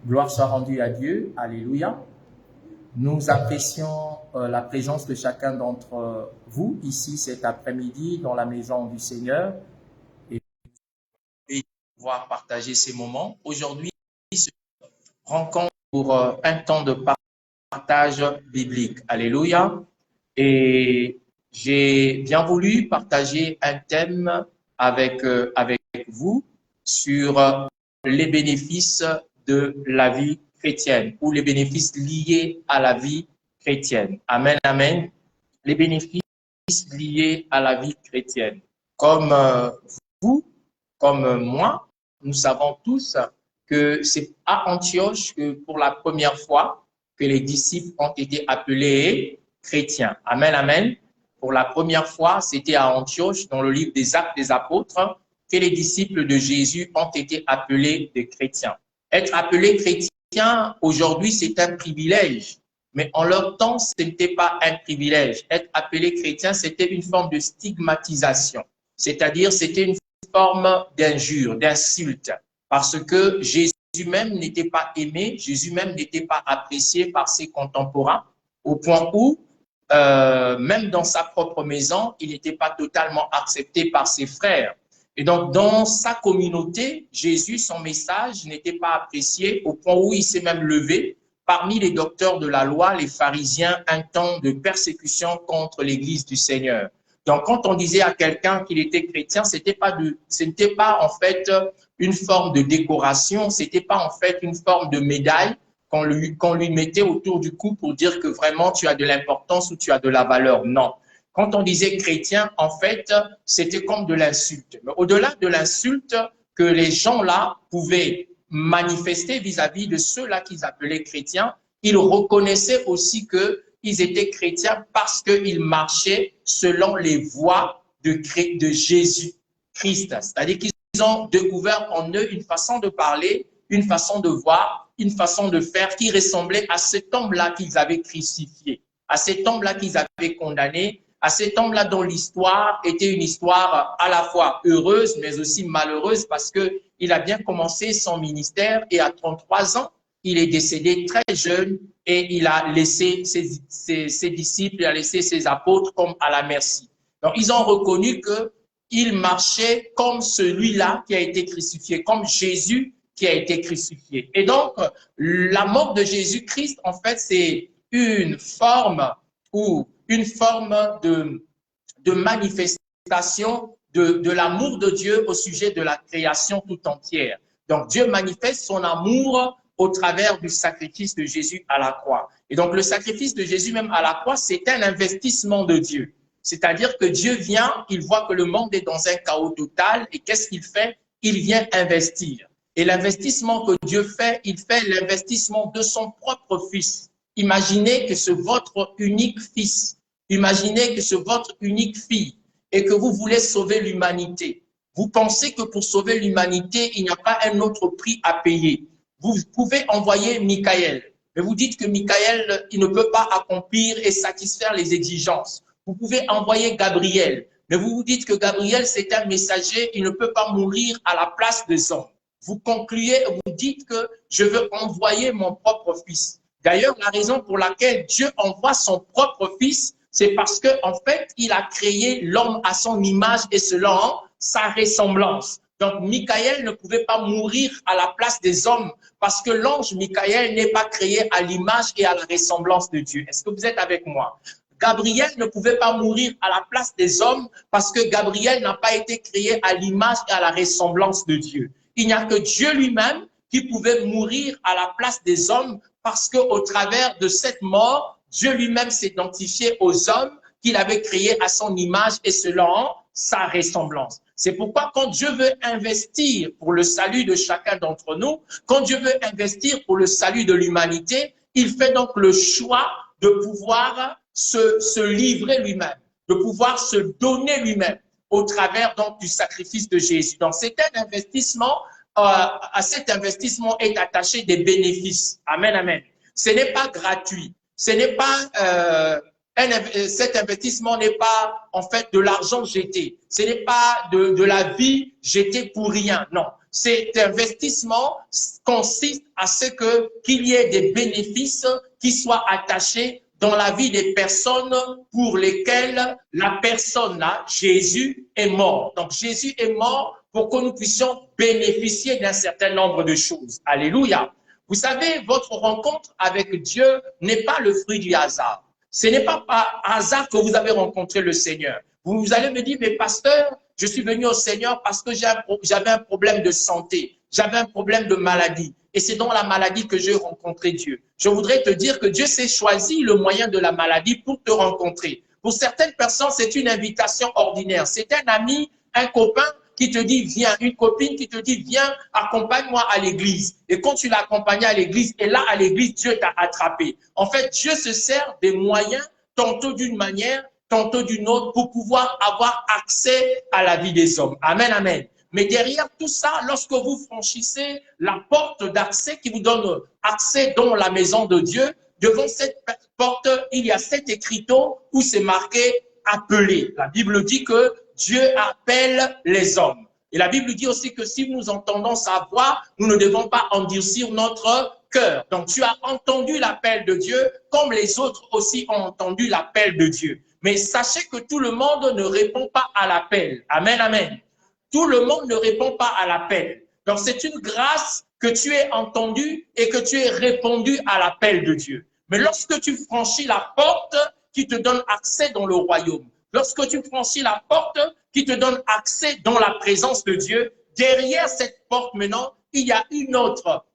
Gloire soit rendue à Dieu. Alléluia. Nous apprécions la présence de chacun d'entre vous ici cet après-midi dans la maison du Seigneur et pouvoir partager ces moments. Aujourd'hui, se rencontre pour un temps de partage biblique. Alléluia. Et j'ai bien voulu partager un thème avec vous sur les bénéfices de la vie chrétienne ou les bénéfices liés à la vie chrétienne. Amen, amen. Les bénéfices liés à la vie chrétienne. Comme vous, comme moi, nous savons tous que c'est à Antioche que pour la première fois que les disciples ont été appelés chrétiens. Amen, amen. Pour la première fois, c'était à Antioche, dans le livre des Actes des Apôtres, que les disciples de Jésus ont été appelés des chrétiens. Être appelé chrétien, aujourd'hui, c'est un privilège. Mais en leur temps, ce n'était pas un privilège. Être appelé chrétien, c'était une forme de stigmatisation. C'est-à-dire, c'était une forme d'injure, d'insulte. Parce que Jésus même n'était pas aimé, Jésus même n'était pas apprécié par ses contemporains, au point où, même dans sa propre maison, il n'était pas totalement accepté par ses frères. Et donc, dans sa communauté, Jésus, son message n'était pas apprécié au point où il s'est même levé parmi les docteurs de la loi, les pharisiens, un temps de persécution contre l'Église du Seigneur. Donc, quand on disait à quelqu'un qu'il était chrétien, ce n'était pas en fait une forme de décoration, ce n'était pas en fait une forme de médaille qu'on lui mettait autour du cou pour dire que vraiment tu as de l'importance ou tu as de la valeur. Non. Quand on disait chrétien, en fait, c'était comme de l'insulte. Mais au-delà de l'insulte que les gens-là pouvaient manifester vis-à-vis de ceux-là qu'ils appelaient chrétiens, ils reconnaissaient aussi qu'ils étaient chrétiens parce qu'ils marchaient selon les voies de Jésus-Christ. C'est-à-dire qu'ils ont découvert en eux une façon de parler, une façon de voir, une façon de faire qui ressemblait à cet homme-là qu'ils avaient crucifié, à cet homme-là qu'ils avaient condamné, à cet homme-là dont l'histoire était une histoire à la fois heureuse, mais aussi malheureuse, parce qu'il a bien commencé son ministère et à 33 ans, il est décédé très jeune et il a laissé ses disciples, il a laissé ses apôtres comme à la merci. Donc, ils ont reconnu qu'il marchait comme celui-là qui a été crucifié, comme Jésus qui a été crucifié. Et donc, la mort de Jésus-Christ, en fait, c'est une forme de manifestation de l'amour de Dieu au sujet de la création tout entière. Donc, Dieu manifeste son amour au travers du sacrifice de Jésus à la croix. Et donc, le sacrifice de Jésus même à la croix, c'est un investissement de Dieu. C'est-à-dire que Dieu vient, il voit que le monde est dans un chaos total et qu'est-ce qu'il fait? Il vient investir. Et l'investissement que Dieu fait, il fait l'investissement de son propre Fils. Imaginez que c'est votre unique fils. Imaginez que c'est votre unique fille et que vous voulez sauver l'humanité. Vous pensez que pour sauver l'humanité, il n'y a pas un autre prix à payer. Vous pouvez envoyer Michael, mais vous dites que Michael, il ne peut pas accomplir et satisfaire les exigences. Vous pouvez envoyer Gabriel, mais vous vous dites que Gabriel, c'est un messager, il ne peut pas mourir à la place des hommes. Vous concluez, vous dites que je veux envoyer mon propre fils. D'ailleurs, la raison pour laquelle Dieu envoie son propre fils, c'est parce qu'en fait, il a créé l'homme à son image et selon sa ressemblance. Donc, Michael ne pouvait pas mourir à la place des hommes parce que l'ange Michael n'est pas créé à l'image et à la ressemblance de Dieu. Est-ce que vous êtes avec moi? Gabriel ne pouvait pas mourir à la place des hommes parce que Gabriel n'a pas été créé à l'image et à la ressemblance de Dieu. Il n'y a que Dieu lui-même qui pouvait mourir à la place des hommes parce qu'au travers de cette mort, Dieu lui-même s'identifiait aux hommes qu'il avait créés à son image et selon sa ressemblance. C'est pourquoi quand Dieu veut investir pour le salut de chacun d'entre nous, quand Dieu veut investir pour le salut de l'humanité, il fait donc le choix de pouvoir se livrer lui-même, de pouvoir se donner lui-même au travers donc du sacrifice de Jésus. Donc c'est un investissement, à cet investissement est attaché des bénéfices. Amen, amen. Ce n'est pas gratuit. Ce n'est pas cet investissement n'est pas en fait de l'argent jeté. Ce n'est pas de la vie jetée pour rien. Non, Cet investissement consiste à ce qu'il y ait des bénéfices qui soient attachés dans la vie des personnes pour lesquelles la personne-là, Jésus, est mort. Donc Jésus est mort pour que nous puissions bénéficier d'un certain nombre de choses. Alléluia. Vous savez, votre rencontre avec Dieu n'est pas le fruit du hasard. Ce n'est pas par hasard que vous avez rencontré le Seigneur. Vous allez me dire, mais pasteur, je suis venu au Seigneur parce que j'avais un problème de santé, j'avais un problème de maladie. Et c'est dans la maladie que j'ai rencontré Dieu. Je voudrais te dire que Dieu s'est choisi le moyen de la maladie pour te rencontrer. Pour certaines personnes, c'est une invitation ordinaire. C'est un ami, un copain qui te dit viens, une copine qui te dit viens, accompagne-moi à l'église. Et quand tu l'accompagnes à l'église, et là à l'église, Dieu t'a attrapé. En fait, Dieu se sert des moyens, tantôt d'une manière, tantôt d'une autre, pour pouvoir avoir accès à la vie des hommes. Amen, amen. Mais derrière tout ça, lorsque vous franchissez la porte d'accès qui vous donne accès dans la maison de Dieu, devant cette porte, il y a cet écriteau où c'est marqué « appeler ». La Bible dit que Dieu appelle les hommes. Et la Bible dit aussi que si nous entendons sa voix, nous ne devons pas endurcir notre cœur. Donc tu as entendu l'appel de Dieu, comme les autres aussi ont entendu l'appel de Dieu. Mais sachez que tout le monde ne répond pas à l'appel. Amen, amen. Tout le monde ne répond pas à l'appel. Donc c'est une grâce que tu aies entendu et que tu aies répondu à l'appel de Dieu. Mais lorsque tu franchis la porte qui te donne accès dans le royaume, lorsque tu franchis la porte qui te donne accès dans la présence de Dieu, derrière cette porte maintenant, il y a une autre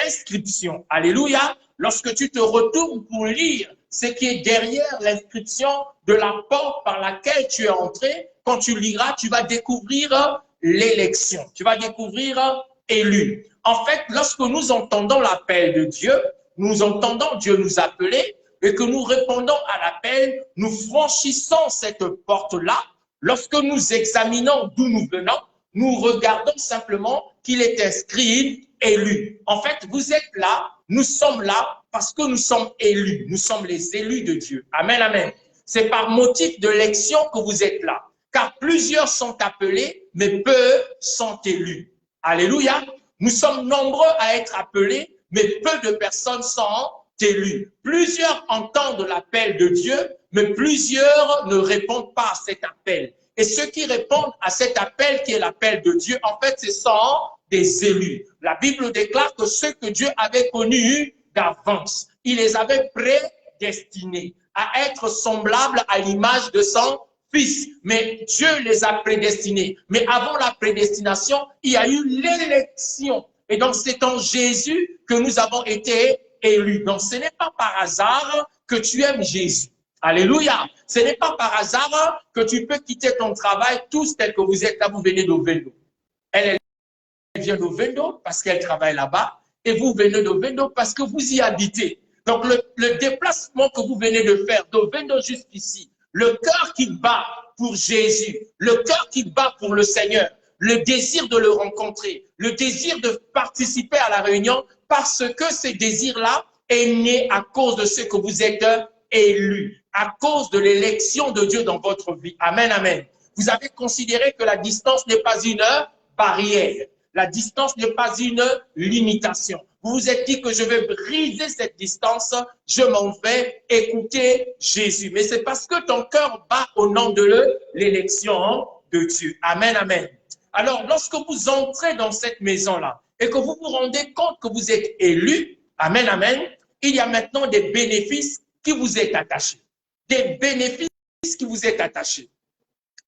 inscription. Alléluia. Lorsque tu te retournes pour lire ce qui est derrière l'inscription de la porte par laquelle tu es entré, quand tu liras, tu vas découvrir l'élection. Tu vas découvrir élu. En fait, lorsque nous entendons l'appel de Dieu, nous entendons Dieu nous appeler et que nous répondons à l'appel, nous franchissons cette porte-là. Lorsque nous examinons d'où nous venons, nous regardons simplement qu'il est inscrit élu. En fait, vous êtes là, nous sommes là parce que nous sommes élus. Nous sommes les élus de Dieu. Amen, amen. C'est par motif de l'élection que vous êtes là. Car plusieurs sont appelés, mais peu sont élus. Alléluia. Nous sommes nombreux à être appelés, mais peu de personnes sont élus. Plusieurs entendent l'appel de Dieu, mais plusieurs ne répondent pas à cet appel. Et ceux qui répondent à cet appel qui est l'appel de Dieu, en fait, ce sont des élus. La Bible déclare que ceux que Dieu avait connus d'avance, il les avait prédestinés à être semblables à l'image de son Fils. Mais Dieu les a prédestinés. Mais avant la prédestination, il y a eu l'élection. Et donc, c'est en Jésus que nous avons été élus. Donc, ce n'est pas par hasard que tu aimes Jésus. Alléluia. Ce n'est pas par hasard que tu peux quitter ton travail, tous tels que vous êtes là, vous venez d'Ovendo. Elle vient d'Ovendo parce qu'elle travaille là-bas et vous venez d'Ovendo parce que vous y habitez. Donc, le déplacement que vous venez de faire d'Ovendo jusqu'ici, le cœur qui bat pour Jésus, le cœur qui bat pour le Seigneur, le désir de le rencontrer, le désir de participer à la réunion, parce que ce désir-là est né à cause de ce que vous êtes élus, à cause de l'élection de Dieu dans votre vie. Amen, amen. Vous avez considéré que la distance n'est pas une barrière. La distance n'est pas une limitation. Vous vous êtes dit que je vais briser cette distance, je m'en vais écouter Jésus. Mais c'est parce que ton cœur bat au nom de l'élection de Dieu. Amen, amen. Alors, lorsque vous entrez dans cette maison-là et que vous vous rendez compte que vous êtes élu, amen, amen, il y a maintenant des bénéfices qui vous est attachés. Des bénéfices qui vous est attachés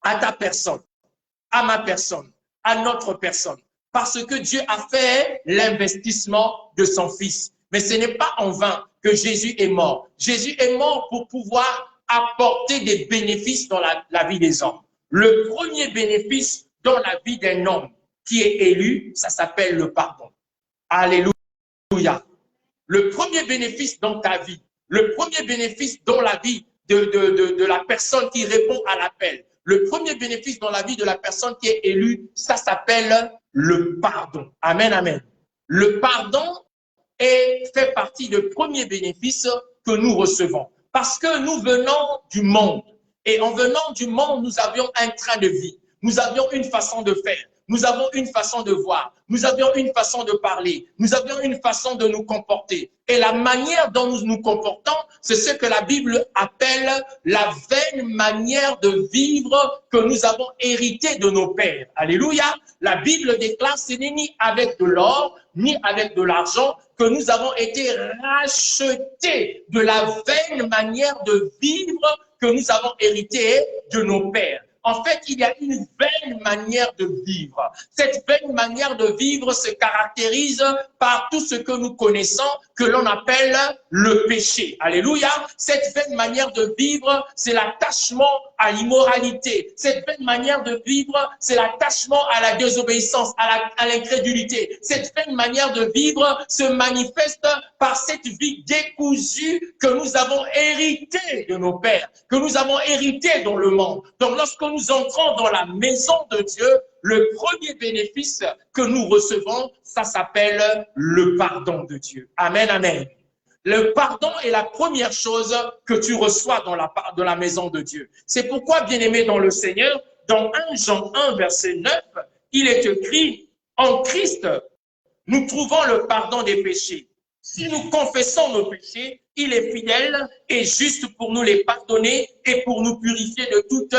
à ta personne, à ma personne, à notre personne. Parce que Dieu a fait l'investissement de son Fils. Mais ce n'est pas en vain que Jésus est mort. Jésus est mort pour pouvoir apporter des bénéfices dans la vie des hommes. Le premier bénéfice dans la vie d'un homme qui est élu, ça s'appelle le pardon. Alléluia. Le premier bénéfice dans ta vie, le premier bénéfice dans la vie de la personne qui répond à l'appel, le premier bénéfice dans la vie de la personne qui est élue, ça s'appelle le pardon. Amen, amen. Le pardon fait partie du premier bénéfice que nous recevons. Parce que nous venons du monde. Et en venant du monde, nous avions un train de vie. Nous avions une façon de faire. nous avons une façon de voir, nous avions une façon de parler, nous avions une façon de nous comporter. Et la manière dont nous nous comportons, c'est ce que la Bible appelle la vaine manière de vivre que nous avons hérité de nos pères. Alléluia. La Bible déclare, ce n'est ni avec de l'or, ni avec de l'argent que nous avons été rachetés de la vaine manière de vivre que nous avons hérité de nos pères. En fait, il y a une vaine manière de vivre. Cette vaine manière de vivre se caractérise par tout ce que nous connaissons, que l'on appelle le péché. Alléluia. Cette vaine manière de vivre, c'est l'attachement à l'immoralité. Cette vaine manière de vivre, c'est l'attachement à la désobéissance, à l'incrédulité. Cette vaine manière de vivre se manifeste par cette vie décousue que nous avons héritée de nos pères, que nous avons héritée dans le monde. Donc, lorsque nous entrons dans la maison de Dieu, le premier bénéfice que nous recevons, ça s'appelle le pardon de Dieu. Amen, amen. Le pardon est la première chose que tu reçois dans la maison de Dieu. C'est pourquoi, bien-aimés dans le Seigneur, dans 1 Jean 1, verset 9, il est écrit, en Christ, nous trouvons le pardon des péchés. Si nous confessons nos péchés, il est fidèle et juste pour nous les pardonner et pour nous purifier de toute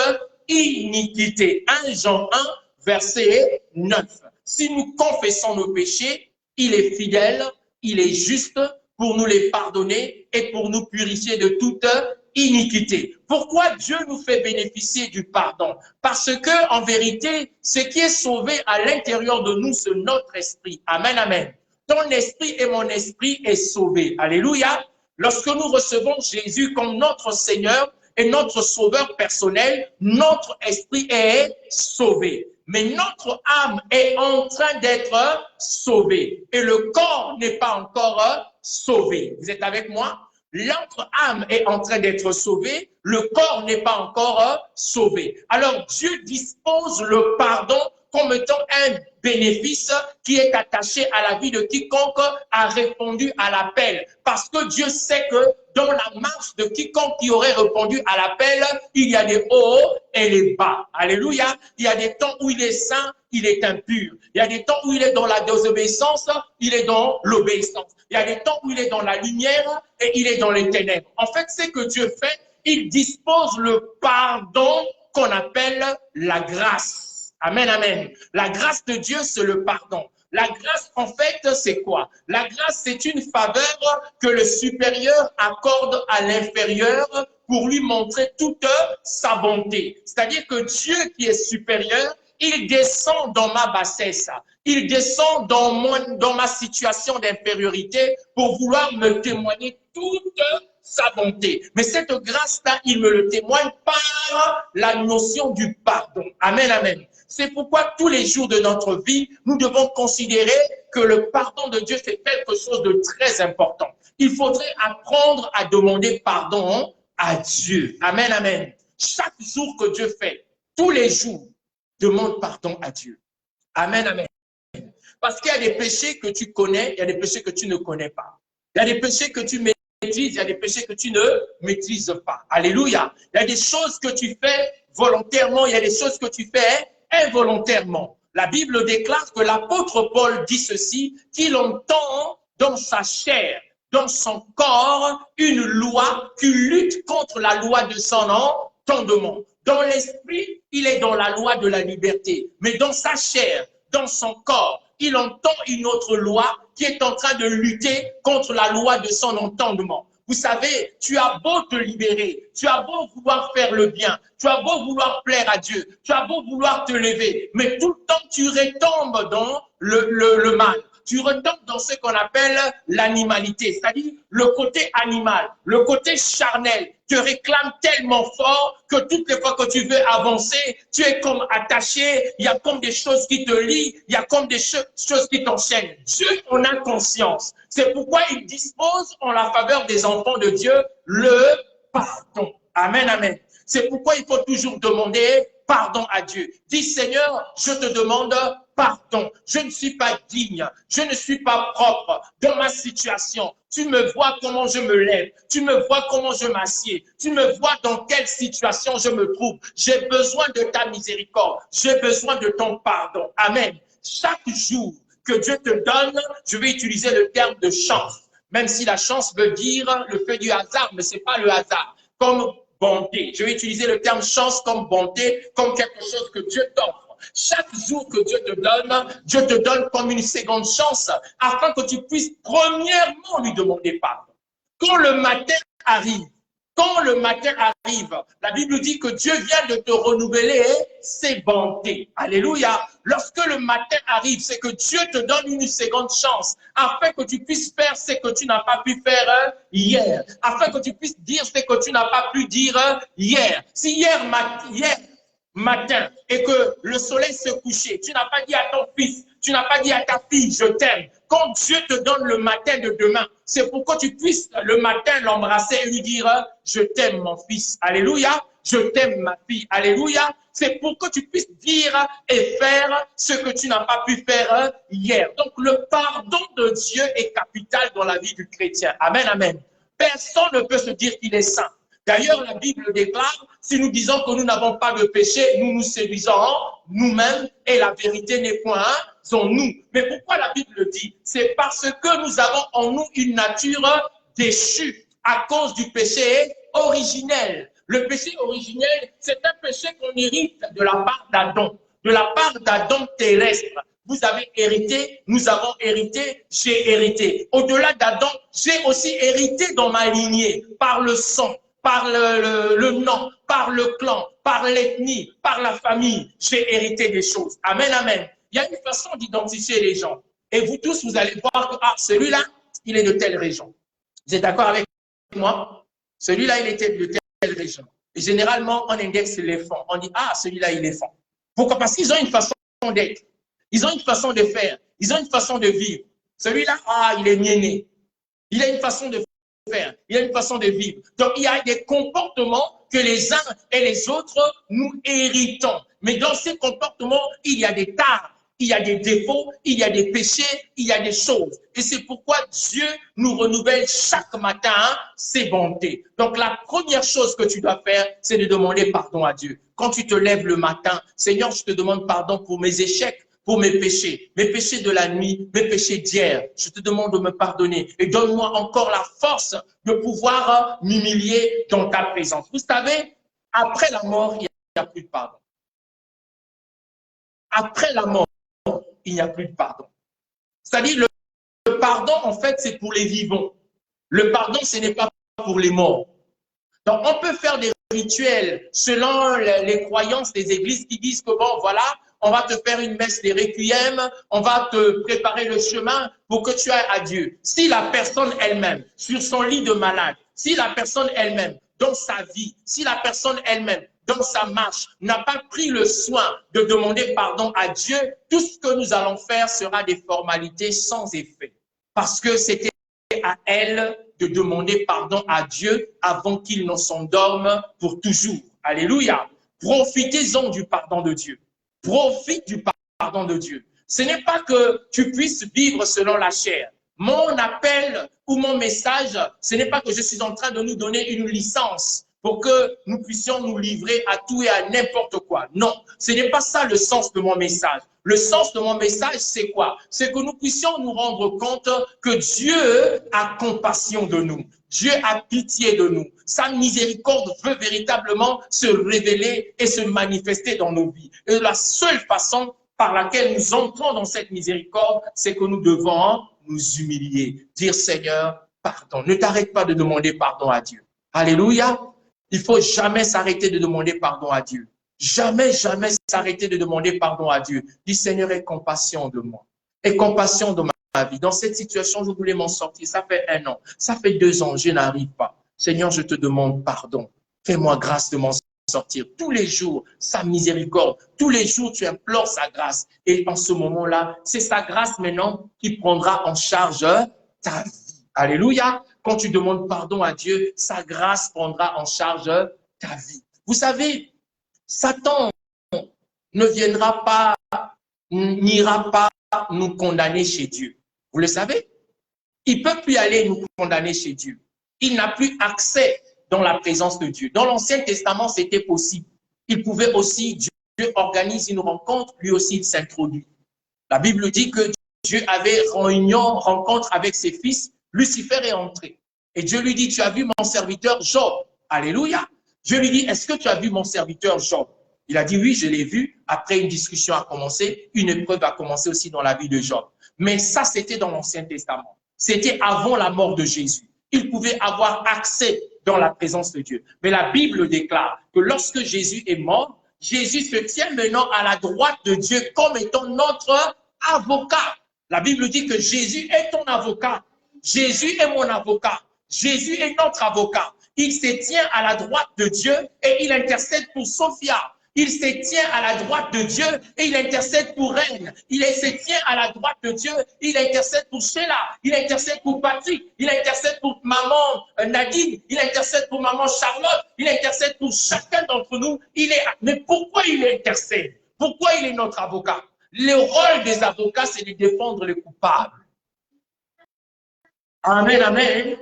iniquité. 1 Jean 1, verset 9. Si nous confessons nos péchés, il est fidèle, il est juste pour nous les pardonner et pour nous purifier de toute iniquité. Pourquoi Dieu nous fait bénéficier du pardon? Parce que, en vérité, ce qui est sauvé à l'intérieur de nous, c'est notre esprit. Amen, amen. Ton esprit et mon esprit est sauvé. Alléluia. Lorsque nous recevons Jésus comme notre Seigneur et notre Sauveur personnel, notre esprit est sauvé. Mais notre âme est en train d'être sauvée et le corps n'est pas encore sauvé. Vous êtes avec moi? Notre âme est en train d'être sauvée, le corps n'est pas encore sauvé. Alors Dieu dispose le pardon comme étant un bénéfice qui est attaché à la vie de quiconque a répondu à l'appel. Parce que Dieu sait que dans la marche de quiconque qui aurait répondu à l'appel, il y a des hauts et les bas. Alléluia. Il y a des temps où il est saint, il est impur. Il y a des temps où il est dans la désobéissance, il est dans l'obéissance. Il y a des temps où il est dans la lumière et il est dans les ténèbres. En fait, c'est que Dieu fait, il dispose le pardon qu'on appelle la grâce. Amen, amen. La grâce de Dieu, c'est le pardon. La grâce, en fait, c'est quoi? La grâce, c'est une faveur que le supérieur accorde à l'inférieur pour lui montrer toute sa bonté. C'est-à-dire que Dieu qui est supérieur, il descend dans ma bassesse. Il descend dans ma situation d'infériorité pour vouloir me témoigner toute sa bonté. Mais cette grâce-là, il me le témoigne par la notion du pardon. Amen, amen. C'est pourquoi tous les jours de notre vie, nous devons considérer que le pardon de Dieu, c'est quelque chose de très important. Il faudrait apprendre à demander pardon à Dieu. Amen, amen. Chaque jour que Dieu fait, tous les jours, demande pardon à Dieu. Amen, amen. Parce qu'il y a des péchés que tu connais, il y a des péchés que tu ne connais pas. Il y a des péchés que tu maîtrises, il y a des péchés que tu ne maîtrises pas. Alléluia. Il y a des choses que tu fais volontairement, il y a des choses que tu fais involontairement. La Bible déclare que l'apôtre Paul dit ceci, qu'il entend dans sa chair, dans son corps, une loi qui lutte contre la loi de son entendement. Dans l'esprit, il est dans la loi de la liberté. Mais dans sa chair, dans son corps, il entend une autre loi qui est en train de lutter contre la loi de son entendement. Vous savez, tu as beau te libérer, tu as beau vouloir faire le bien, tu as beau vouloir plaire à Dieu, tu as beau vouloir te lever, mais tout le temps tu retombes dans le mal. Tu retombes dans ce qu'on appelle l'animalité, c'est-à-dire le côté animal, le côté charnel te réclame tellement fort que toutes les fois que tu veux avancer, tu es comme attaché, il y a comme des choses qui te lient, il y a comme des choses qui t'enchaînent. Dieu en a conscience. C'est pourquoi il dispose en la faveur des enfants de Dieu le pardon. Amen, amen. C'est pourquoi il faut toujours demander pardon à Dieu. Dis Seigneur, je te demande pardon. Je ne suis pas digne, je ne suis pas propre dans ma situation. Tu me vois comment je me lève, tu me vois comment je m'assieds, tu me vois dans quelle situation je me trouve. J'ai besoin de ta miséricorde, j'ai besoin de ton pardon. Amen. Chaque jour que Dieu te donne, je vais utiliser le terme de chance. Même si la chance veut dire le fait du hasard, mais ce n'est pas le hasard. Comme bonté. Je vais utiliser le terme chance comme bonté, comme quelque chose que Dieu t'offre. Chaque jour que Dieu te donne comme une seconde chance afin que tu puisses premièrement lui demander pardon. Quand le matin arrive, la Bible dit que Dieu vient de te renouveler ses bontés. Alléluia. Lorsque le matin arrive, c'est que Dieu te donne une seconde chance afin que tu puisses faire ce que tu n'as pas pu faire hier. Afin que tu puisses dire ce que tu n'as pas pu dire hier. Si hier matin et que le soleil se couchait, tu n'as pas dit à ton fils, tu n'as pas dit à ta fille, je t'aime. Quand Dieu te donne le matin de demain, c'est pour que tu puisses le matin l'embrasser et lui dire, je t'aime mon fils, alléluia, je t'aime ma fille, alléluia. C'est pour que tu puisses dire et faire ce que tu n'as pas pu faire hier. Donc le pardon de Dieu est capital dans la vie du chrétien. Amen, amen. Personne ne peut se dire qu'il est saint. D'ailleurs, la Bible déclare, si nous disons que nous n'avons pas de péché, nous nous séduisons nous-mêmes et la vérité n'est point en nous. Mais pourquoi la Bible dit? C'est parce que nous avons en nous une nature déchue à cause du péché originel. Le péché originel, c'est un péché qu'on hérite de la part d'Adam terrestre. Vous avez hérité, nous avons hérité, j'ai hérité. Au-delà d'Adam, j'ai aussi hérité dans ma lignée par le sang, par le nom, par le clan, par l'ethnie, par la famille. J'ai hérité des choses. Amen, amen. Il y a une façon d'identifier les gens. Et vous tous, vous allez voir que celui-là, il est de telle région. Vous êtes d'accord avec moi? Celui-là, il était de telle région. Et généralement, on indexe les fonds. On dit, celui-là, il est fond. Pourquoi? Parce qu'ils ont une façon d'être. Ils ont une façon de faire. Ils ont une façon de vivre. Celui-là, il est mienné. Il a une façon de faire. Il a une façon de vivre. Donc, il y a des comportements que les uns et les autres, nous héritons. Mais dans ces comportements, il y a des tares. Il y a des défauts, il y a des péchés, il y a des choses. Et c'est pourquoi Dieu nous renouvelle chaque matin ses bontés. Donc la première chose que tu dois faire, c'est de demander pardon à Dieu. Quand tu te lèves le matin, Seigneur, je te demande pardon pour mes échecs, pour mes péchés de la nuit, mes péchés d'hier. Je te demande de me pardonner et donne-moi encore la force de pouvoir m'humilier dans ta présence. Vous savez, après la mort, il n'y a plus de pardon. Après la mort, il n'y a plus de pardon. C'est-à-dire, le pardon, en fait, c'est pour les vivants. Le pardon, ce n'est pas pour les morts. Donc, on peut faire des rituels selon les croyances des églises qui disent que, bon, voilà, on va te faire une messe des requiem, on va te préparer le chemin pour que tu ailles à Dieu. Si la personne elle-même, sur son lit de malade, si la personne elle-même, dans sa vie, si la personne elle-même, dans sa marche, n'a pas pris le soin de demander pardon à Dieu, tout ce que nous allons faire sera des formalités sans effet. Parce que c'était à elle de demander pardon à Dieu avant qu'il ne s'endorme pour toujours. Alléluia. Profitez-en du pardon de Dieu. Profite du pardon de Dieu. Ce n'est pas que tu puisses vivre selon la chair. Mon appel ou mon message, ce n'est pas que je suis en train de nous donner une licence pour que nous puissions nous livrer à tout et à n'importe quoi. Non, ce n'est pas ça le sens de mon message. Le sens de mon message, c'est quoi? C'est que nous puissions nous rendre compte que Dieu a compassion de nous. Dieu a pitié de nous. Sa miséricorde veut véritablement se révéler et se manifester dans nos vies. Et la seule façon par laquelle nous entrons dans cette miséricorde, c'est que nous devons nous humilier. Dire, Seigneur, pardon. Ne t'arrête pas de demander pardon à Dieu. Alléluia. Il ne faut jamais s'arrêter de demander pardon à Dieu. Jamais, jamais s'arrêter de demander pardon à Dieu. Dis, Seigneur, aie compassion de moi. Aie compassion de ma vie. Dans cette situation, je voulais m'en sortir. Ça fait 1 an. Ça fait 2 ans. Je n'arrive pas. Seigneur, je te demande pardon. Fais-moi grâce de m'en sortir. Tous les jours, sa miséricorde. Tous les jours, tu implores sa grâce. Et en ce moment-là, c'est sa grâce maintenant qui prendra en charge ta vie. Alléluia. Quand tu demandes pardon à Dieu, sa grâce prendra en charge ta vie. Vous savez, Satan ne viendra pas n'ira pas nous condamner chez Dieu. Vous le savez? Il ne peut plus aller nous condamner chez Dieu. Il n'a plus accès dans la présence de Dieu. Dans l'Ancien Testament, c'était possible. Il pouvait aussi, Dieu organise une rencontre, lui aussi il s'introduit. La Bible dit que Dieu avait rencontre avec ses fils, Lucifer est entré. Et Dieu lui dit, tu as vu mon serviteur Job? Alléluia. Dieu lui dit, est-ce que tu as vu mon serviteur Job? Il a dit, oui, je l'ai vu. Après, une discussion a commencé, une épreuve a commencé aussi dans la vie de Job. Mais ça, c'était dans l'Ancien Testament. C'était avant la mort de Jésus. Il pouvait avoir accès dans la présence de Dieu. Mais la Bible déclare que lorsque Jésus est mort, Jésus se tient maintenant à la droite de Dieu comme étant notre avocat. La Bible dit que Jésus est ton avocat. Jésus est mon avocat. Jésus est notre avocat. Il se tient à la droite de Dieu et il intercède pour Sophia. Il se tient à la droite de Dieu et il intercède pour Reine. Il se tient à la droite de Dieu, il intercède pour Sheila. Il intercède pour Patrick. Il intercède pour maman Nadine. Il intercède pour maman Charlotte. Il intercède pour chacun d'entre nous. Mais pourquoi il intercède? Pourquoi il est notre avocat? Le rôle des avocats, c'est de défendre les coupables. Amen, amen.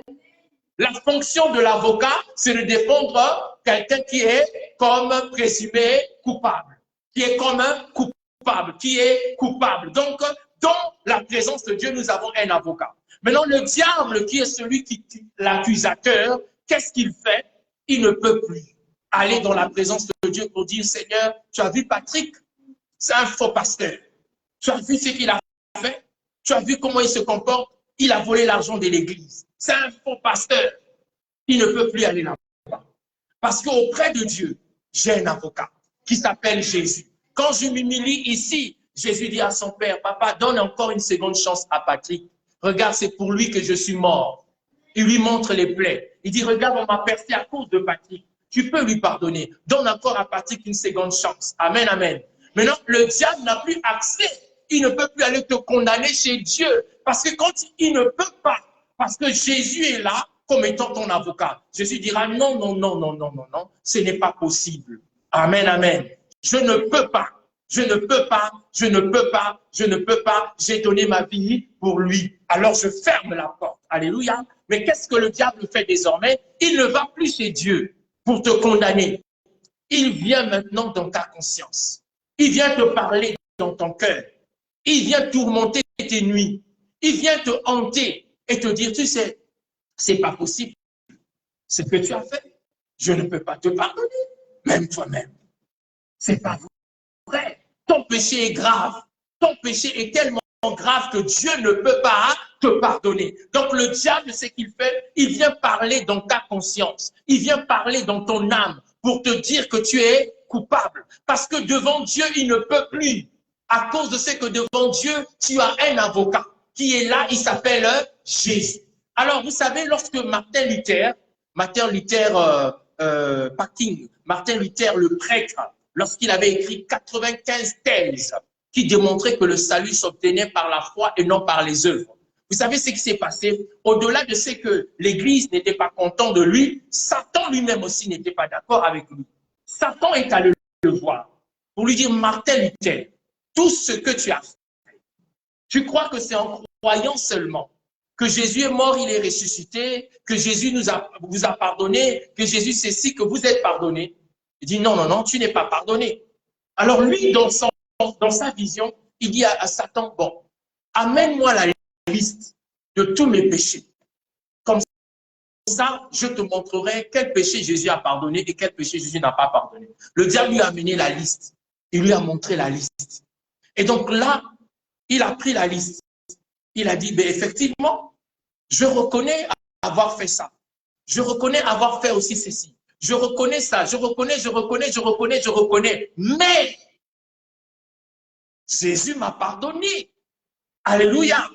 La fonction de l'avocat, c'est de défendre quelqu'un qui est comme présumé coupable, qui est comme coupable, qui est coupable. Donc, dans la présence de Dieu, nous avons un avocat. Maintenant, le diable, qui est celui qui tue l'accusateur, qu'est-ce qu'il fait? Il ne peut plus aller dans la présence de Dieu pour dire, Seigneur, tu as vu Patrick? C'est un faux pasteur. Tu as vu ce qu'il a fait? Tu as vu comment il se comporte? Il a volé l'argent de l'église. C'est un faux pasteur. Il ne peut plus aller là-bas. Parce qu'auprès de Dieu, j'ai un avocat qui s'appelle Jésus. Quand je m'humilie ici, Jésus dit à son père, papa, donne encore une seconde chance à Patrick. Regarde, c'est pour lui que je suis mort. Il lui montre les plaies. Il dit, regarde, on m'a percé à cause de Patrick. Tu peux lui pardonner. Donne encore à Patrick une seconde chance. Amen, amen. Maintenant, le diable n'a plus accès. Il ne peut plus aller te condamner chez Dieu. Parce que quand il ne peut pas, parce que Jésus est là comme étant ton avocat. Jésus dira non, non, non, non, non, non, non, ce n'est pas possible. Amen, amen. Je ne peux pas, je ne peux pas, je ne peux pas, je ne peux pas. J'ai donné ma vie pour lui. Alors je ferme la porte. Alléluia. Mais qu'est-ce que le diable fait désormais? Il ne va plus chez Dieu pour te condamner. Il vient maintenant dans ta conscience. Il vient te parler dans ton cœur. Il vient tourmenter tes nuits. Il vient te hanter et te dire, tu sais, c'est pas possible. Ce que tu as fait, je ne peux pas te pardonner, même toi-même. C'est pas vrai. Ton péché est grave. Ton péché est tellement grave que Dieu ne peut pas te pardonner. Donc le diable, ce qu'il fait, il vient parler dans ta conscience. Il vient parler dans ton âme pour te dire que tu es coupable. Parce que devant Dieu, il ne peut plus. À cause de ce que devant Dieu, tu as un avocat qui est là, il s'appelle Jésus. Alors, vous savez, lorsque Martin Luther, le prêtre, lorsqu'il avait écrit 95 thèses qui démontraient que le salut s'obtenait par la foi et non par les œuvres. Vous savez ce qui s'est passé? Au-delà de ce que l'Église n'était pas content de lui, Satan lui-même aussi n'était pas d'accord avec lui. Satan est allé le voir pour lui dire, Martin Luther, tout ce que tu as fait, tu crois que c'est en croyant seulement que Jésus est mort, il est ressuscité, que Jésus vous a pardonné, que Jésus ceci, que vous êtes pardonné. Il dit non, non, non, tu n'es pas pardonné. Alors lui, dans sa vision, il dit à Satan, bon, amène-moi la liste de tous mes péchés. Comme ça, je te montrerai quel péché Jésus a pardonné et quel péché Jésus n'a pas pardonné. Le diable lui a amené la liste. Il lui a montré la liste. Et donc là, il a pris la liste. Il a dit, ben effectivement, je reconnais avoir fait ça. Je reconnais avoir fait aussi ceci. Je reconnais ça. Je reconnais, je reconnais, je reconnais, je reconnais. Mais Jésus m'a pardonné. Alléluia.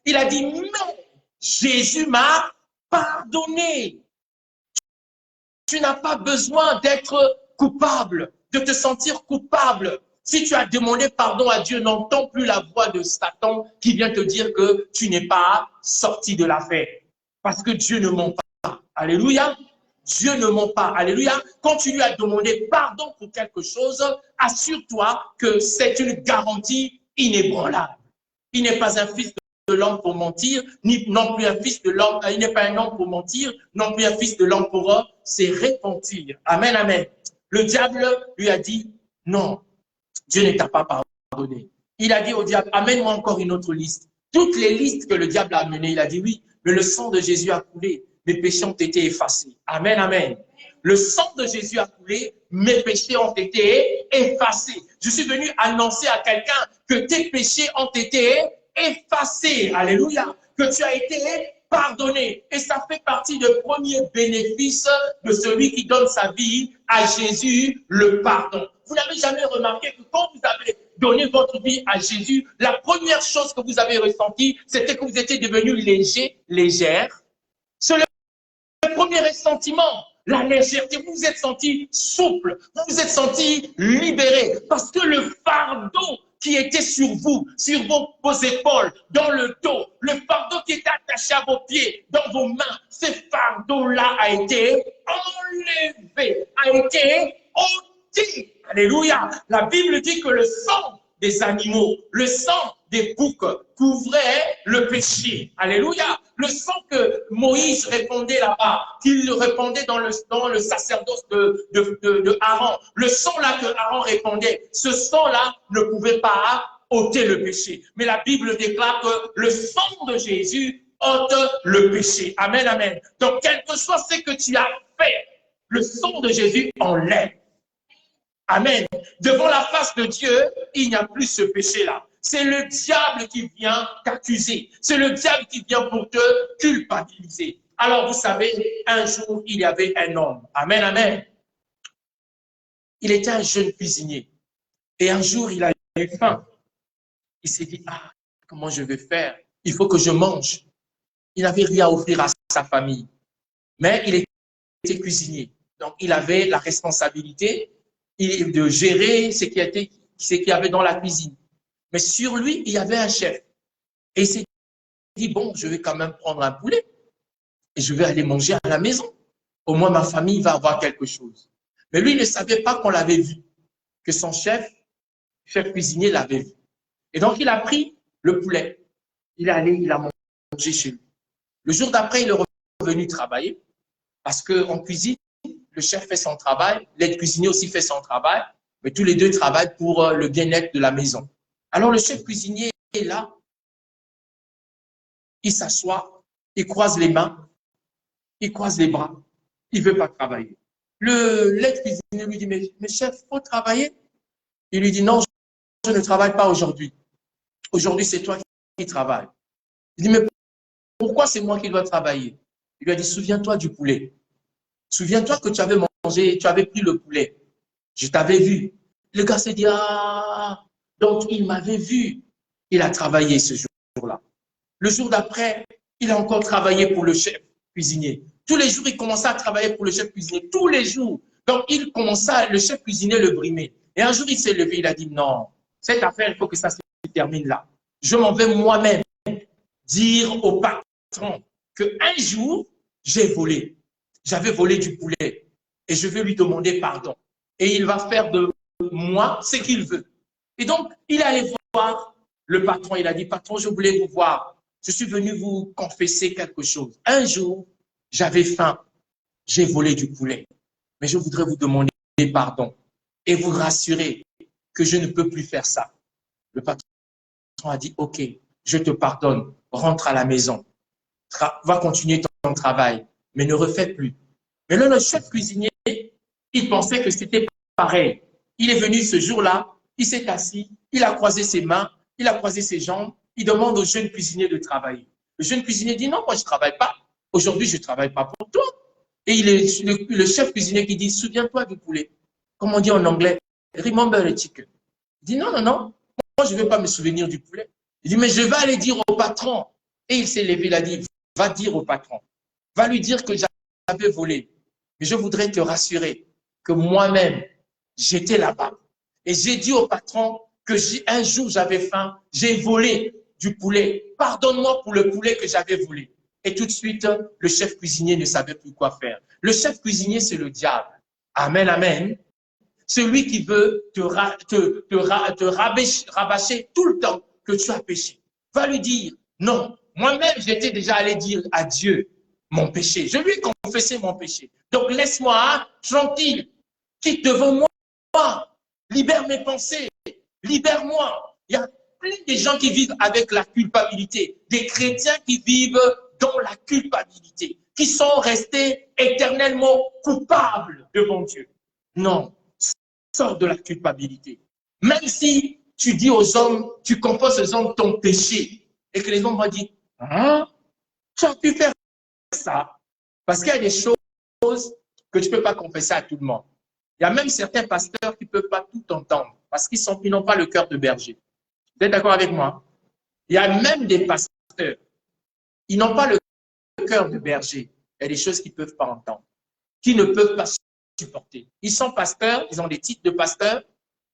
Il a dit, mais Jésus m'a pardonné. Tu n'as pas besoin d'être coupable, de te sentir coupable. Si tu as demandé pardon à Dieu, n'entends plus la voix de Satan qui vient te dire que tu n'es pas sorti de l'affaire. Parce que Dieu ne ment pas. Alléluia. Dieu ne ment pas. Alléluia. Quand tu lui as demandé pardon pour quelque chose, assure-toi que c'est une garantie inébranlable. Il n'est pas un fils de l'homme pour mentir, ni non plus un fils de l'homme, il n'est pas un homme pour mentir, non plus un fils de l'homme pour se repentir. Amen, amen. Le diable lui a dit, non, Dieu ne t'a pas pardonné. Il a dit au diable, amène-moi encore une autre liste. Toutes les listes que le diable a amenées, il a dit oui, mais le sang de Jésus a coulé, mes péchés ont été effacés. Amen, amen. Le sang de Jésus a coulé, mes péchés ont été effacés. Je suis venu annoncer à quelqu'un que tes péchés ont été effacés. Alléluia. Que tu as été pardonné. Et ça fait partie du premier bénéfice de celui qui donne sa vie à Jésus, le pardon. Vous n'avez jamais remarqué que quand vous avez donné votre vie à Jésus, la première chose que vous avez ressentie, c'était que vous étiez devenu léger, légère. C'est le premier ressentiment, la légèreté. Vous vous êtes senti souple, vous vous êtes senti libéré, parce que le fardeau qui était sur vous, sur vos épaules, dans le dos, le fardeau qui était attaché à vos pieds, dans vos mains, ce fardeau-là a été enlevé, a été ôté. Alléluia. La Bible dit que le sang des animaux, le sang des boucs couvrait le péché. Alléluia. Le sang que Moïse répandait là-bas, qu'il répandait dans le sacerdoce de Aaron, le sang là que Aaron répandait, ce sang-là ne pouvait pas ôter le péché. Mais la Bible déclare que le sang de Jésus ôte le péché. Amen, amen. Donc, quel que soit ce que tu as fait, le sang de Jésus enlève. Amen. Devant la face de Dieu, il n'y a plus ce péché-là. C'est le diable qui vient t'accuser. C'est le diable qui vient pour te culpabiliser. Alors, vous savez, un jour, il y avait un homme. Amen, amen. Il était un jeune cuisinier. Et un jour, il a eu faim. Il s'est dit, ah, comment je vais faire? Il faut que je mange. Il n'avait rien à offrir à sa famille. Mais il était cuisinier. Donc, il avait la responsabilité de gérer ce qu'il y avait dans la cuisine. Mais sur lui, il y avait un chef. Et il s'est dit, bon, je vais quand même prendre un poulet et je vais aller manger à la maison. Au moins, ma famille va avoir quelque chose. Mais lui, il ne savait pas qu'on l'avait vu, que son chef cuisinier l'avait vu. Et donc, il a pris le poulet. Il est allé, il a mangé chez lui. Le jour d'après, il est revenu travailler parce qu'en cuisine, le chef fait son travail, l'aide cuisinier aussi fait son travail, mais tous les deux travaillent pour le bien-être de la maison. Alors le chef cuisinier est là, il s'assoit, il croise les mains, il croise les bras, il ne veut pas travailler. L'aide cuisinier lui dit, mais chef, il faut travailler. Il lui dit, non, je ne travaille pas aujourd'hui. Aujourd'hui, c'est toi qui travailles. Il dit, mais pourquoi c'est moi qui dois travailler? Il lui a dit, souviens-toi du poulet. Souviens-toi que tu avais mangé, tu avais pris le poulet. Je t'avais vu. Le gars s'est dit, ah, donc il m'avait vu. Il a travaillé ce jour-là. Le jour d'après, il a encore travaillé pour le chef cuisinier. Tous les jours, il commençait à travailler pour le chef cuisinier. Tous les jours. Donc, le chef cuisinier le brimait. Et un jour, il s'est levé, il a dit, non, cette affaire, il faut que ça se termine là. Je m'en vais moi-même dire au patron qu'un jour, j'ai volé. J'avais volé du poulet et je vais lui demander pardon. Et il va faire de moi ce qu'il veut. Et donc, il est allé voir le patron. Il a dit, patron, je voulais vous voir. Je suis venu vous confesser quelque chose. Un jour, j'avais faim. J'ai volé du poulet. Mais je voudrais vous demander pardon et vous rassurer que je ne peux plus faire ça. Le patron a dit, OK, je te pardonne. Rentre à la maison. Va continuer ton travail. Mais ne refais plus. Mais là, le chef cuisinier, il pensait que c'était pareil. Il est venu ce jour-là, il s'est assis, il a croisé ses mains, il a croisé ses jambes, il demande au jeune cuisinier de travailler. Le jeune cuisinier dit, non, moi je ne travaille pas. Aujourd'hui, je ne travaille pas pour toi. Et le chef cuisinier qui dit, souviens-toi du poulet. Comme on dit en anglais, remember the chicken. Il dit, non, non, non, moi je ne veux pas me souvenir du poulet. Il dit, mais je vais aller dire au patron. Et il s'est levé, il a dit, va dire au patron. Va lui dire que j'avais volé. Mais je voudrais te rassurer que moi-même, j'étais là-bas. Et j'ai dit au patron que un jour, j'avais faim, j'ai volé du poulet. Pardonne-moi pour le poulet que j'avais volé. Et tout de suite, le chef cuisinier ne savait plus quoi faire. Le chef cuisinier, c'est le diable. Amen, amen. Celui qui veut te rabâcher tout le temps que tu as péché. Va lui dire, non, moi-même, j'étais déjà allé dire à Dieu mon péché. Je lui ai confessé mon péché. Donc, laisse-moi tranquille. Quitte devant moi. Libère mes pensées. Libère-moi. Il y a plein de gens qui vivent avec la culpabilité. Des chrétiens qui vivent dans la culpabilité. Qui sont restés éternellement coupables devant Dieu. Non. Sors de la culpabilité. Même si tu dis aux hommes, tu confesses aux hommes ton péché, et que les hommes vont dire, hein, tu as pu faire ça. Parce qu'il y a des choses que tu ne peux pas confesser à tout le monde. Il y a même certains pasteurs qui ne peuvent pas tout entendre, parce qu'ils n'ont pas le cœur de berger. Vous êtes d'accord avec moi? Il y a même des pasteurs, ils n'ont pas le cœur de berger. Il y a des choses qu'ils ne peuvent pas entendre, qui ne peuvent pas supporter. Ils sont pasteurs, ils ont des titres de pasteurs,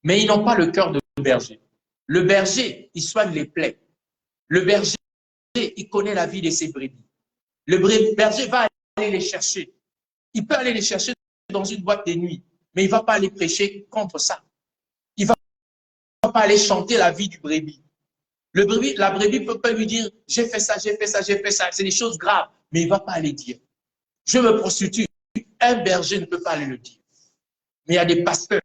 mais ils n'ont pas le cœur de berger. Le berger, il soigne les plaies. Le berger, il connaît la vie de ses brebis. Le berger va aller les chercher. Il peut aller les chercher dans une boîte de nuit, mais il ne va pas aller prêcher contre ça. Il ne va pas aller chanter la vie du brebis. La brebis ne peut pas lui dire, j'ai fait ça, j'ai fait ça, j'ai fait ça. C'est des choses graves, mais il ne va pas aller dire. Je me prostitue. Un berger ne peut pas aller le dire. Mais il y a des pasteurs,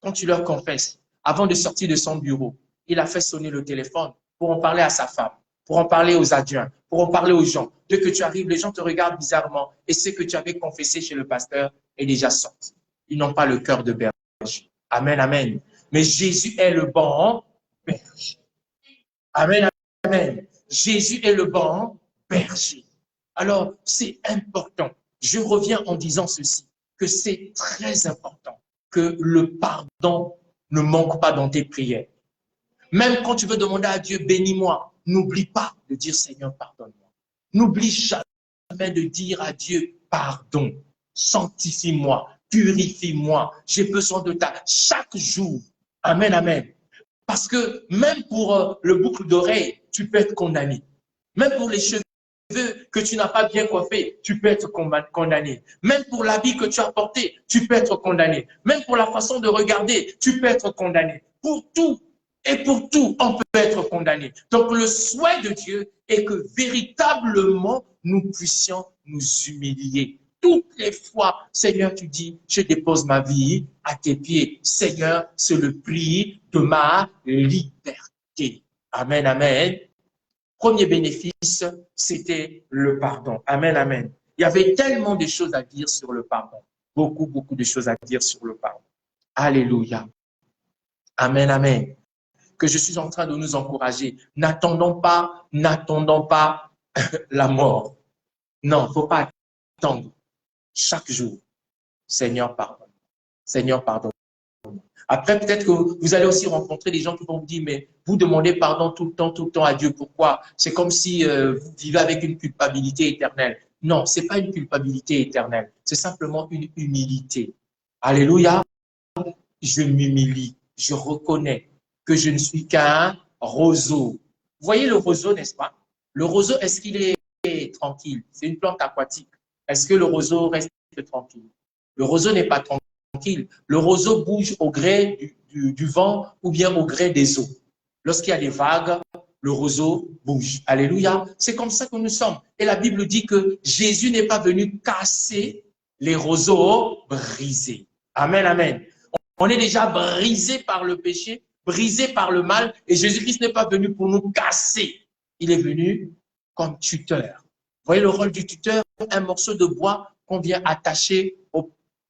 quand tu leur confesses, avant de sortir de son bureau, il a fait sonner le téléphone pour en parler à sa femme, pour en parler aux adjoints, pour en parler aux gens. Dès que tu arrives, les gens te regardent bizarrement et ce que tu avais confessé chez le pasteur est déjà sorti. Ils n'ont pas le cœur de berger. Amen, amen. Mais Jésus est le bon berger. Amen, amen. Jésus est le bon berger. Alors, c'est important. Je reviens en disant ceci, que c'est très important que le pardon ne manque pas dans tes prières. Même quand tu veux demander à Dieu, bénis-moi, n'oublie pas de dire Seigneur, pardonne-moi. N'oublie jamais de dire à Dieu, pardon, sanctifie-moi, purifie-moi, j'ai besoin de ta chaque jour. Amen, amen. Parce que même pour le boucle d'oreille, tu peux être condamné. Même pour les cheveux que tu n'as pas bien coiffé, tu peux être condamné. Même pour l'habit que tu as porté, tu peux être condamné. Même pour la façon de regarder, tu peux être condamné. Pour tout et pour tout, on peut être condamné. Donc le souhait de Dieu est que véritablement nous puissions nous humilier. Toutes les fois, Seigneur, tu dis, je dépose ma vie à tes pieds. Seigneur, c'est le prix de ma liberté. Amen, amen. Premier bénéfice, c'était le pardon. Amen, amen. Il y avait tellement de choses à dire sur le pardon. Beaucoup, beaucoup de choses à dire sur le pardon. Alléluia. Amen, amen. Que je suis en train de nous encourager. N'attendons pas la mort. Non, il ne faut pas attendre. Chaque jour, Seigneur, pardonne. Seigneur, pardonne. Après, peut-être que vous allez aussi rencontrer des gens qui vont vous dire, mais vous demandez pardon tout le temps à Dieu. Pourquoi? C'est comme si vous vivez avec une culpabilité éternelle. Non, ce n'est pas une culpabilité éternelle. C'est simplement une humilité. Alléluia. Je m'humilie. Je reconnais que je ne suis qu'un roseau. Vous voyez le roseau, n'est-ce pas? Le roseau, est-ce qu'il est tranquille? C'est une plante aquatique. Est-ce que le roseau reste tranquille? Le roseau n'est pas tranquille. Le roseau bouge au gré du vent ou bien au gré des eaux. Lorsqu'il y a des vagues, le roseau bouge. Alléluia. C'est comme ça que nous sommes. Et la Bible dit que Jésus n'est pas venu casser les roseaux brisés. Amen, amen. On est déjà brisé par le péché, brisé par le mal, et Jésus-Christ n'est pas venu pour nous casser. Il est venu comme tuteur. Vous voyez le rôle du tuteur? Un morceau de bois qu'on vient attacher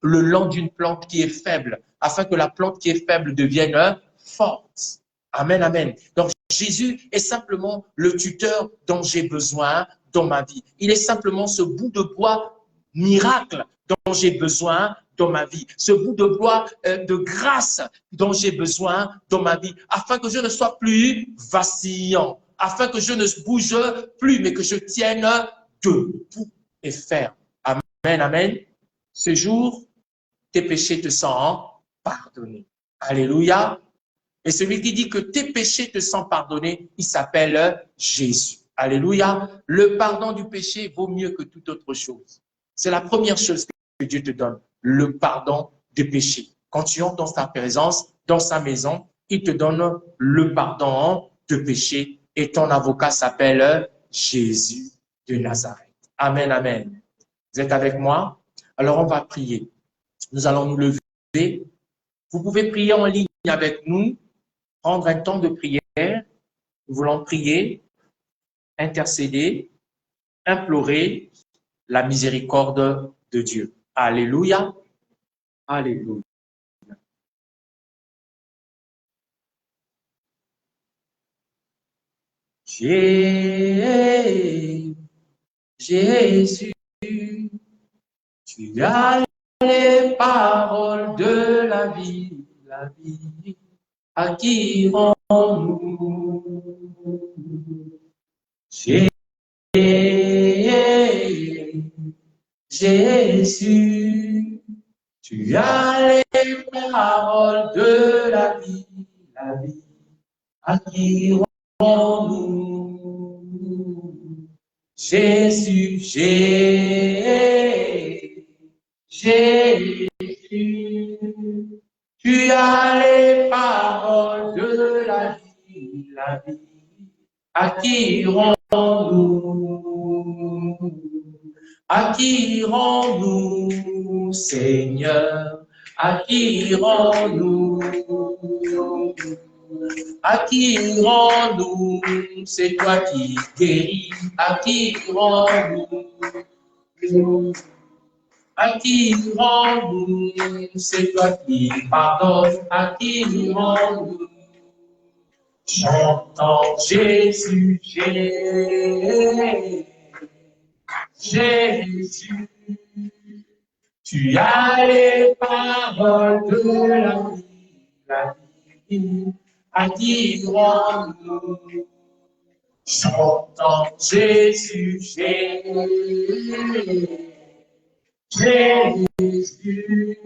le long d'une plante qui est faible, afin que la plante qui est faible devienne forte. Amen, amen. Donc, Jésus est simplement le tuteur dont j'ai besoin dans ma vie. Il est simplement ce bout de bois miracle dont j'ai besoin dans ma vie. Ce bout de bois de grâce dont j'ai besoin dans ma vie, afin que je ne sois plus vacillant, afin que je ne bouge plus, mais que je tienne debout et ferme. Amen, amen. Ce jour, tes péchés te sont pardonnés. Alléluia. Et celui qui dit que tes péchés te sont pardonnés, il s'appelle Jésus. Alléluia. Le pardon du péché vaut mieux que toute autre chose. C'est la première chose que Dieu te donne, le pardon du péché. Quand tu entres dans sa présence, dans sa maison, il te donne le pardon de péché et ton avocat s'appelle Jésus de Nazareth. Amen, amen. Vous êtes avec moi? Alors on va prier. Nous allons nous lever. Vous pouvez prier en ligne avec nous, prendre un temps de prière. Nous voulons prier, intercéder, implorer la miséricorde de Dieu. Alléluia. Alléluia. Jésus, tu as les paroles de la vie, à qui rends-nous? Jésus, tu as les paroles de la vie, à qui rends-nous? Jésus, Jésus, tu as les paroles de la vie, à qui rends-nous? À qui rends-nous, Seigneur? À qui rends-nous? À qui rends-nous? C'est toi qui guéris. À qui rends-nous? À qui rends-nous? C'est toi qui pardonnes. À qui rends-nous? Chantons Jésus, Jésus, tu as les paroles de la vie, à qui rends-nous? Chantons Jésus, Jésus,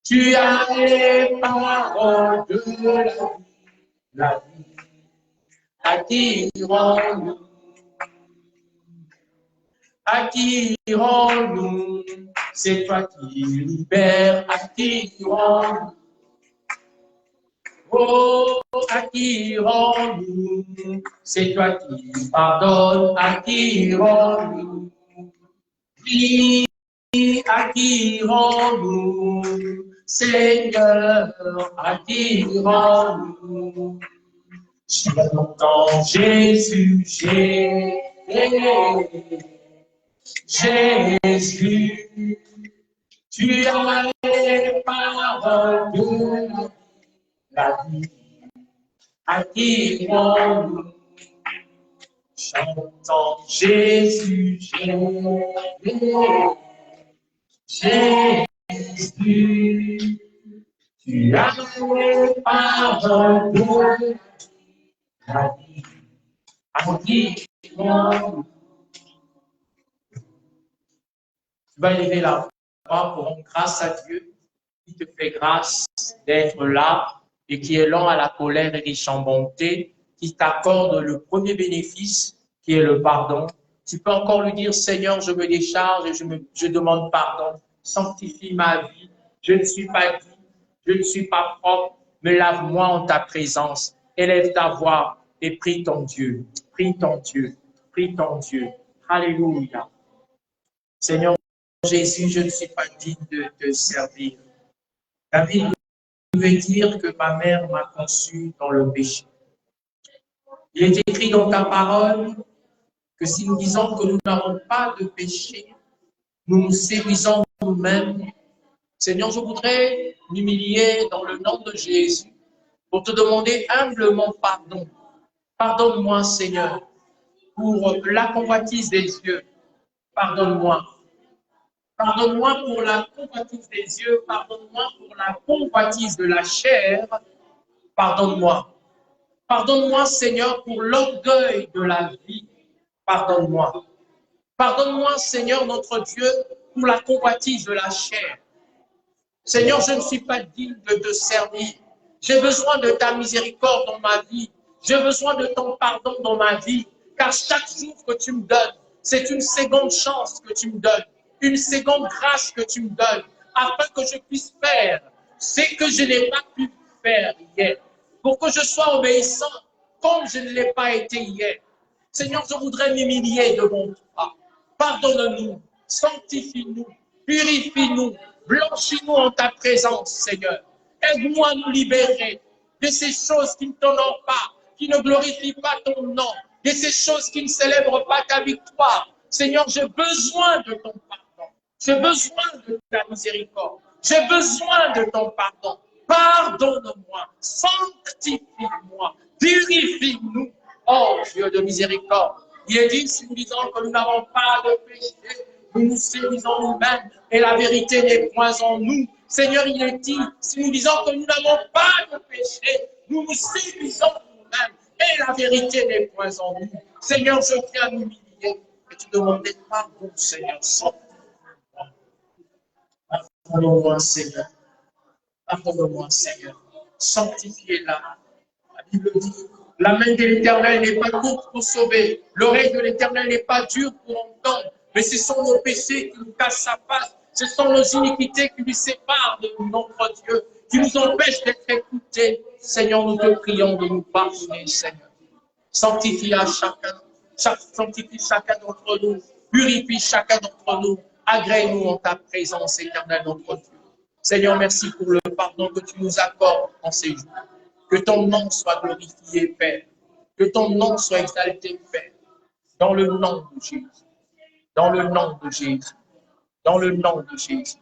tu as les paroles de la vie, à qui rends-nous? À qui rends-nous? C'est toi qui libères. À qui rends-nous? Oh, à qui rends-nous? C'est toi qui pardonnes. À qui rends-nous? Oui, à qui rends-nous? Seigneur, à qui rends-nous? Chantons Jésus, Jésus, tu as les paroles de la vie, à qui rends-nous? Chantons Jésus, Jésus, tu as les paroles de la vie, à qui rends-nous? Tu vas élever la voix pour rendre grâce à Dieu qui te fait grâce d'être là et qui est lent à la colère et riche en bonté, qui t'accorde le premier bénéfice qui est le pardon. Tu peux encore lui dire, Seigneur, je me décharge et je demande pardon. Sanctifie ma vie. Je ne suis pas digne, je ne suis pas propre, mais lave-moi en ta présence. Élève ta voix et prie ton Dieu. Prie ton Dieu. Prie ton Dieu. Alléluia. Seigneur Jésus, je ne suis pas digne de te servir. David veut dire que ma mère m'a conçu dans le péché. Il est écrit dans ta parole que si nous disons que nous n'avons pas de péché, nous nous séduisons nous-mêmes. Seigneur, je voudrais m'humilier dans le nom de Jésus pour te demander humblement pardon. Pardonne-moi, Seigneur, pour la convoitise des yeux. Pardonne-moi. Pardonne-moi pour la convoitise des yeux. Pardonne-moi pour la convoitise de la chair. Pardonne-moi. Pardonne-moi, Seigneur, pour l'orgueil de la vie. Pardonne-moi. Pardonne-moi, Seigneur, notre Dieu, pour la convoitise de la chair. Seigneur, je ne suis pas digne de te servir. J'ai besoin de ta miséricorde dans ma vie. J'ai besoin de ton pardon dans ma vie. car chaque jour que tu me donnes, c'est une seconde chance que tu me donnes, une seconde grâce que tu me donnes, afin que je puisse faire ce que je n'ai pas pu faire hier, pour que je sois obéissant comme je ne l'ai pas été hier. Seigneur, je voudrais m'humilier devant toi. Pardonne-nous, sanctifie-nous, purifie-nous, blanchis-nous en ta présence, Seigneur. Aide-moi à nous libérer de ces choses qui ne t'honorent pas, qui ne glorifient pas ton nom, de ces choses qui ne célèbrent pas ta victoire. Seigneur, j'ai besoin de ton pardon. J'ai besoin de ta miséricorde. J'ai besoin de ton pardon. Pardonne-moi, sanctifie-moi, purifie-nous. Oh Dieu de miséricorde. Il est dit, si nous disons que nous n'avons pas de péché, nous nous séduisons nous-mêmes et la vérité n'est point en nous. Seigneur, il est dit, si nous disons que nous n'avons pas de péché, nous nous séduisons nous-mêmes et la vérité n'est point en nous. Seigneur, je viens m'humilier et te demander pardon, Seigneur. Pardonne-moi, Seigneur. Pardonne-moi, Seigneur. Sanctifiez-la. La Bible dit, la main de l'Éternel n'est pas courte pour sauver. L'oreille de l'Éternel n'est pas dure pour entendre. Mais ce sont nos péchés qui nous cachent sa face. Ce sont nos iniquités qui nous séparent de notre Dieu, qui nous empêchent d'être écoutés. Seigneur, nous te prions de nous pardonner, Seigneur. Sanctifie chacun d'entre nous. Purifie chacun d'entre nous. Agrée-nous en ta présence, éternelle, notre Dieu. Seigneur, merci pour le pardon que tu nous accordes en ces jours. Que ton nom soit glorifié, Père. Que ton nom soit exalté, Père. Dans le nom de Jésus. Dans le nom de Jésus. Dans le nom de Jésus.